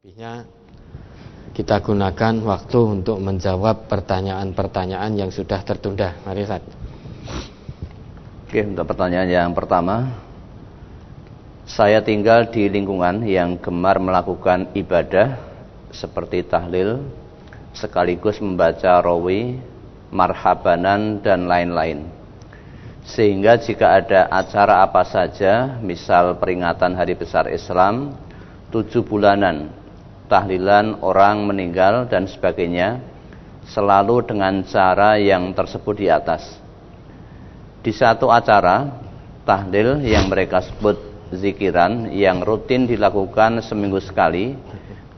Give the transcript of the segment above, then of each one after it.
Selebihnya kita gunakan waktu untuk menjawab pertanyaan-pertanyaan yang sudah tertunda. Mari Ustaz. Oke, untuk pertanyaan yang pertama, saya tinggal di lingkungan yang gemar melakukan ibadah seperti tahlil, sekaligus membaca rawi, marhabanan, dan lain-lain. Sehingga jika ada acara apa saja, misal peringatan Hari Besar Islam, 7 bulanan, tahlilan orang meninggal dan sebagainya, selalu dengan cara yang tersebut di atas. Di satu acara tahlil yang mereka sebut zikiran yang rutin dilakukan seminggu sekali,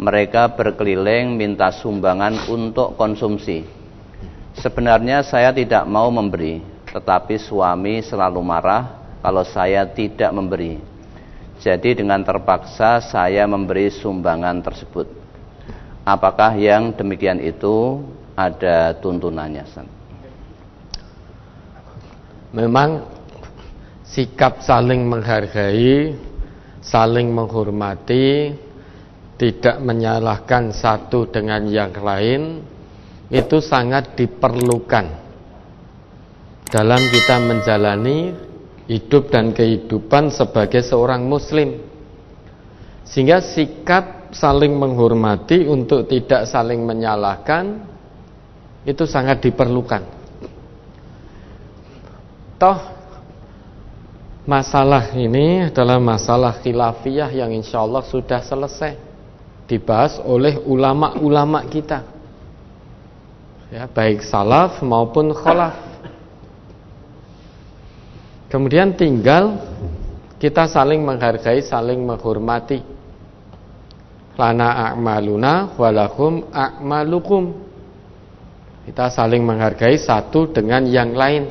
mereka berkeliling minta sumbangan untuk konsumsi. Sebenarnya saya tidak mau memberi, tetapi suami selalu marah kalau saya tidak memberi. Jadi dengan terpaksa saya memberi sumbangan tersebut. Apakah yang demikian itu ada tuntunannya? Memang sikap saling menghargai, saling menghormati, tidak menyalahkan satu dengan yang lain, itu sangat diperlukan dalam kita menjalani hidup dan kehidupan sebagai seorang muslim. Sehingga sikap saling menghormati untuk tidak saling menyalahkan itu sangat diperlukan. Toh masalah ini adalah masalah khilafiyah yang insya Allah sudah selesai dibahas oleh ulama-ulama kita, ya, baik salaf maupun khalaf. Kemudian tinggal kita saling menghargai, saling menghormati. Lana a'maluna walakum a'malukum. Kita saling menghargai satu dengan yang lain.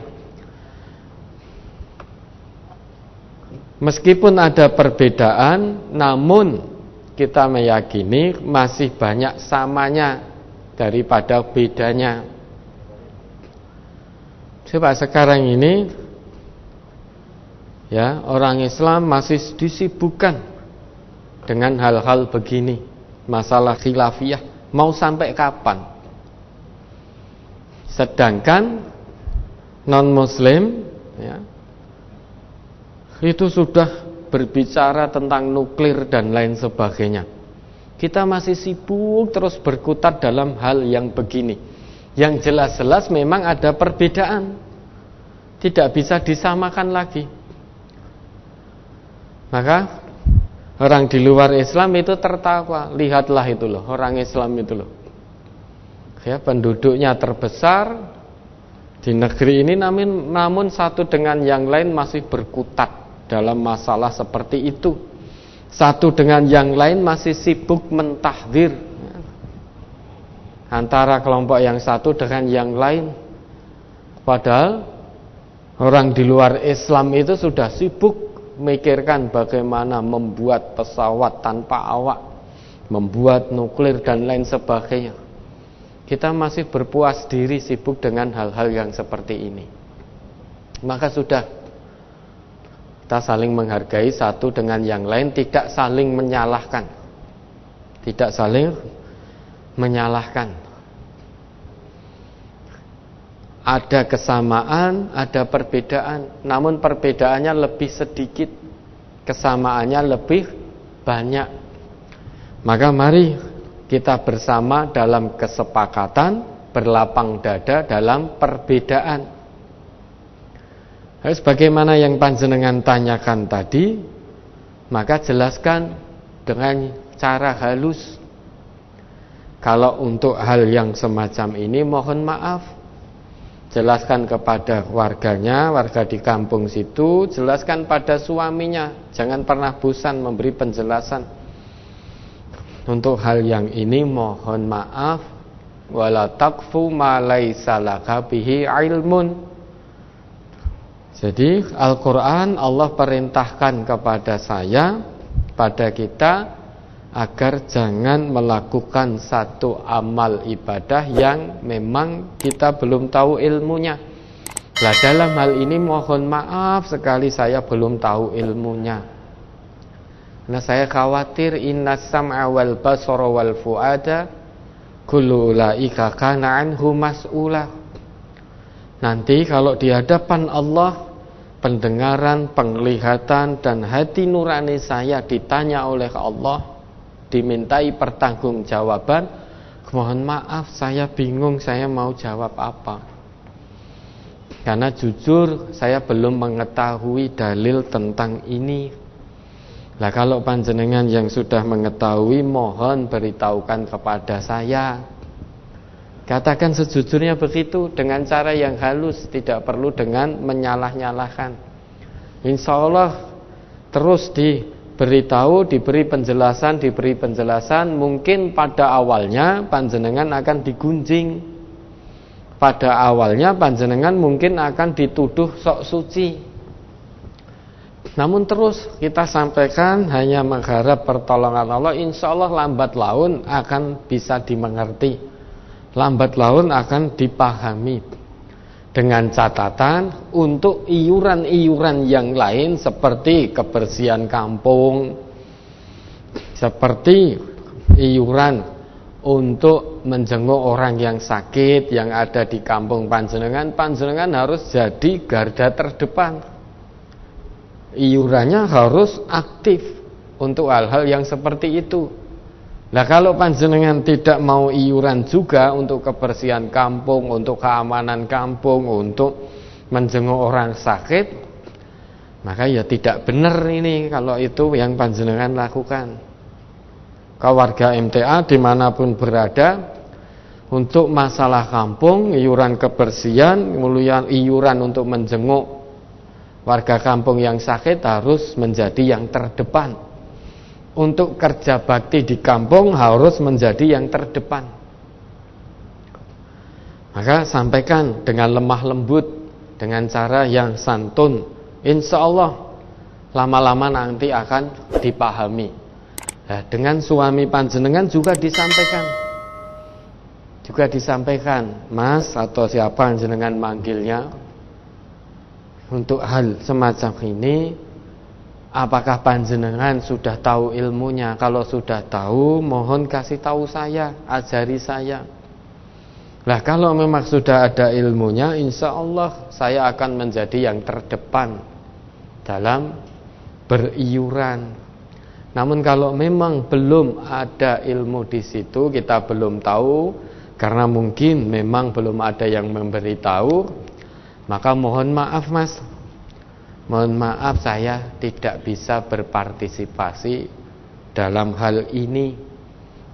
Meskipun ada perbedaan, namun kita meyakini masih banyak samanya daripada bedanya. Coba sekarang ini, ya, orang Islam masih disibukkan dengan hal-hal begini, masalah khilafiyah, mau sampai kapan? Sedangkan non-muslim, ya, itu sudah berbicara tentang nuklir dan lain sebagainya. Kita masih sibuk terus berkutat dalam hal yang begini, yang jelas-jelas memang ada perbedaan, tidak bisa disamakan lagi. Maka orang di luar Islam itu tertawa, lihatlah itu loh, orang Islam itu loh, ya, penduduknya terbesar di negeri ini, namun satu dengan yang lain masih berkutat dalam masalah seperti itu. Satu dengan yang lain masih sibuk mentahdir antara kelompok yang satu dengan yang lain. Padahal orang di luar Islam itu sudah sibuk memikirkan bagaimana membuat pesawat tanpa awak, membuat nuklir dan lain sebagainya. Kita masih berpuas diri sibuk dengan hal-hal yang seperti ini. Maka sudah, kita saling menghargai satu dengan yang lain, tidak saling menyalahkan. Tidak saling menyalahkan. Ada kesamaan, ada perbedaan, namun perbedaannya lebih sedikit, kesamaannya lebih banyak. Maka mari kita bersama dalam kesepakatan, berlapang dada dalam perbedaan. Sebagaimana yang panjenengan tanyakan tadi, maka jelaskan dengan cara halus. Kalau untuk hal yang semacam ini, mohon maaf, jelaskan kepada warganya, warga di kampung situ, jelaskan pada suaminya. Jangan pernah bosan memberi penjelasan. Untuk hal yang ini mohon maaf, wala taqfu ma laisa laka bihi ilmun. Jadi Al-Quran Allah perintahkan kepada saya, pada kita, agar jangan melakukan satu amal ibadah yang memang kita belum tahu ilmunya. Nah, dalam hal ini mohon maaf sekali saya belum tahu ilmunya. Nah, saya khawatir innas sam'a wal basara wal fuada kullu ulaika kana anhu mas'ula. Nanti kalau di hadapan Allah, pendengaran, penglihatan dan hati nurani saya ditanya oleh Allah, dimintai pertanggungjawaban. Mohon maaf, saya bingung saya mau jawab apa. Karena jujur saya belum mengetahui dalil tentang ini. Nah, kalau panjenengan yang sudah mengetahui, mohon beritahukan kepada saya. Katakan sejujurnya begitu, dengan cara yang halus, tidak perlu dengan menyalah-nyalahkan. Insya Allah terus diberitahu, diberi penjelasan. Mungkin pada awalnya panjenengan akan digunjing. Pada awalnya panjenengan mungkin akan dituduh sok suci. Namun terus kita sampaikan, hanya mengharap pertolongan Allah. Insya Allah lambat laun akan bisa dimengerti, lambat laun akan dipahami. Dengan catatan untuk iuran-iuran yang lain seperti kebersihan kampung, seperti iuran untuk menjenguk orang yang sakit yang ada di kampung panjenengan harus jadi garda terdepan. Iurannya harus aktif untuk hal-hal yang seperti itu. Nah, kalau panjenengan tidak mau iuran juga untuk kebersihan kampung, untuk keamanan kampung, untuk menjenguk orang sakit, maka ya tidak benar ini kalau itu yang panjenengan lakukan. Warga MTA dimanapun berada, untuk masalah kampung, iuran kebersihan, kemudian iuran untuk menjenguk warga kampung yang sakit harus menjadi yang terdepan. Untuk kerja bakti di kampung harus menjadi yang terdepan. Maka sampaikan dengan lemah lembut, dengan cara yang santun. Insya Allah lama-lama nanti akan dipahami. Nah, dengan suami panjenengan juga disampaikan, Mas atau siapa panjenengan manggilnya, untuk hal semacam ini, apakah panjenengan sudah tahu ilmunya? Kalau sudah tahu, mohon kasih tahu saya, ajari saya. Nah, kalau memang sudah ada ilmunya, insya Allah saya akan menjadi yang terdepan dalam beriuran. Namun kalau memang belum ada ilmu di situ, kita belum tahu, karena mungkin memang belum ada yang memberitahu, maka mohon maaf Mas, mohon maaf saya tidak bisa berpartisipasi dalam hal ini.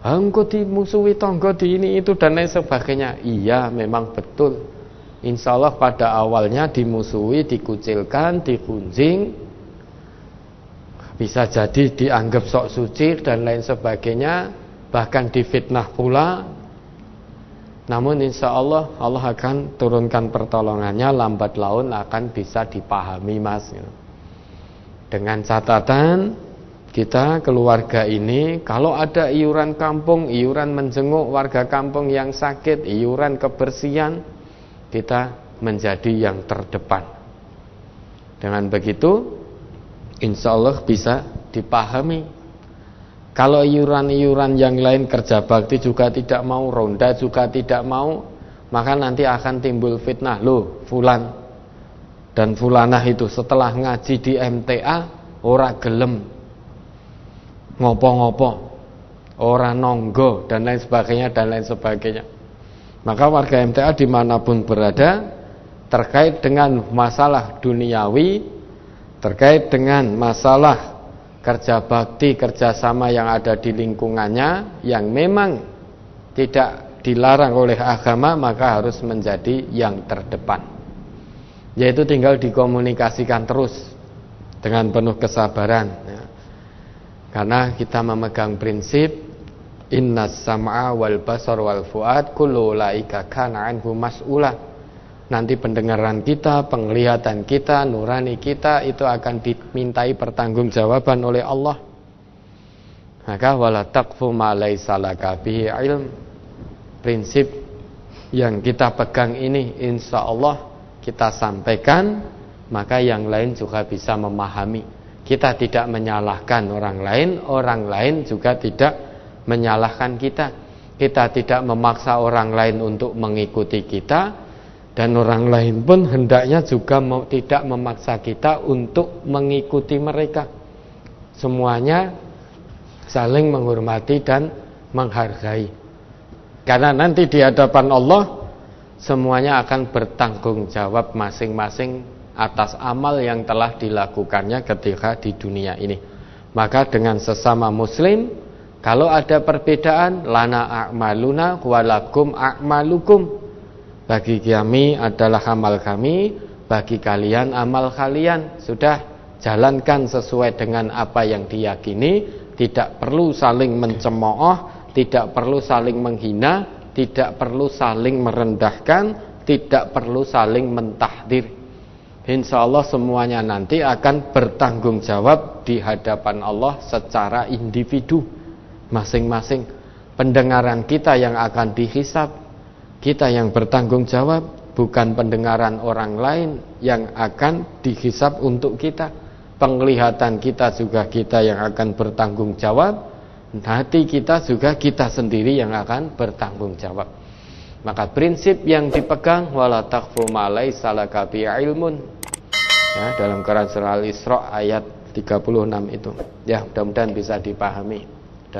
Engko dimusuhi tonggo di ini itu dan lain sebagainya. Iya, memang betul. Insya Allah pada awalnya dimusuhi, dikucilkan, digunjing, bisa jadi dianggap sok suci dan lain sebagainya, bahkan difitnah pula. Namun insya Allah, Allah akan turunkan pertolongannya, lambat laun akan bisa dipahami Mas. Dengan catatan, kita keluarga ini, kalau ada iuran kampung, iuran menjenguk warga kampung yang sakit, iuran kebersihan, kita menjadi yang terdepan. Dengan begitu, insya Allah bisa dipahami. Kalau iuran-iuran yang lain, kerja bakti juga tidak mau, ronda juga tidak mau, maka nanti akan timbul fitnah. Loh, fulan dan fulanah itu setelah ngaji di MTA ora gelem ngopo-ngopo, ora nonggo dan lain sebagainya. Maka warga MTA dimanapun berada, terkait dengan masalah duniawi, terkait dengan masalah kerja bakti, kerjasama yang ada di lingkungannya yang memang tidak dilarang oleh agama, maka harus menjadi yang terdepan. Yaitu tinggal dikomunikasikan terus dengan penuh kesabaran, ya. Karena kita memegang prinsip innas sam'a wal basar wal fuad kullu ulaika kana anhu mas'ula. Nanti pendengaran kita, penglihatan kita, nurani kita itu akan dimintai pertanggungjawaban oleh Allah. Maka wala taqfu ma laisa laka bihi ilm. Prinsip yang kita pegang ini insya Allah kita sampaikan, maka yang lain juga bisa memahami. Kita tidak menyalahkan orang lain juga tidak menyalahkan kita. Kita tidak memaksa orang lain untuk mengikuti kita, dan orang lain pun hendaknya juga tidak memaksa kita untuk mengikuti mereka. Semuanya saling menghormati dan menghargai. Karena nanti di hadapan Allah semuanya akan bertanggung jawab masing-masing atas amal yang telah dilakukannya ketika di dunia ini. Maka dengan sesama muslim, kalau ada perbedaan, lana a'maluna walakum a'malukum. Bagi kami adalah amal kami, bagi kalian amal kalian. Sudah, jalankan sesuai dengan apa yang diyakini. Tidak perlu saling mencemooh, tidak perlu saling menghina, tidak perlu saling merendahkan, tidak perlu saling mentahdir. Insya Allah semuanya nanti akan bertanggung jawab di hadapan Allah secara individu masing-masing. Pendengaran kita yang akan dihisab, kita yang bertanggung jawab, bukan pendengaran orang lain yang akan dihisab untuk kita. Penglihatan kita juga kita yang akan bertanggung jawab. Hati kita juga kita sendiri yang akan bertanggung jawab. Maka prinsip yang dipegang, wala taqfu ma laysa laka bi ilmun, ya, dalam Quran surah Al-Isra ayat 36 itu. Ya, mudah-mudahan bisa dipahami.